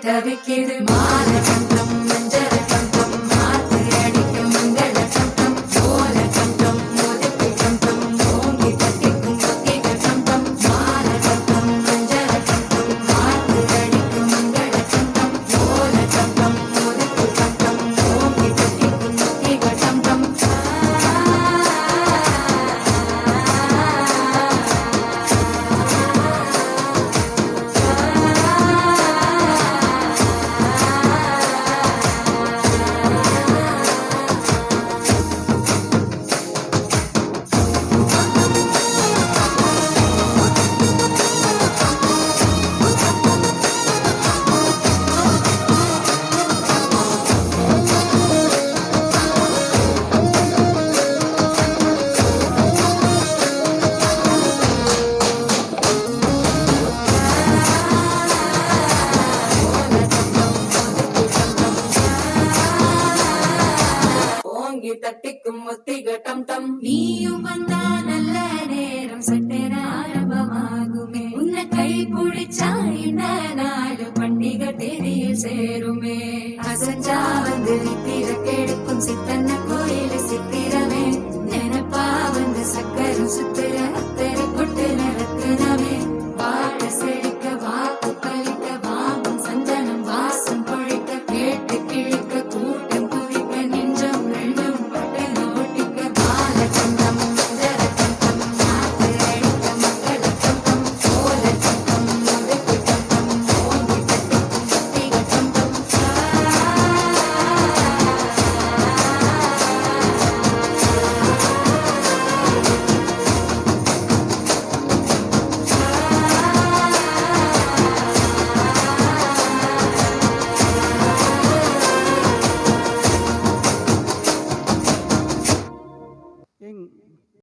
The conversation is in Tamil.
தவிக்கிது மால கண்டம் மஞ்சள் கண்டம் மாத்து அடிக்கும் மங்கள கண்டம் சோல கண்டம் மோதிக்கு கண்டம் ஓங்கி தட்டிக்கும் ஒத்திக கண்டம் மால கண்டம் மஞ்சள் கண்டம் மாத்து அடிக்கும் மங்கள கண்டம் சோல கண்டம் மோதிக்கு கண்டம் ஓங்கி தட்டிக்கும் ஒத்திக கண்டம் ஓங்கி தட்டிக்கும் ஒத்திக டம் டம் நீயும் வந்தா நல்ல நேரம் சட்டென ஆரம்பமாகுமே உன்னை கை பிடிச்சா இந்த நாலு பண்டிகை தேதியில் சேருமே அசஞ்சா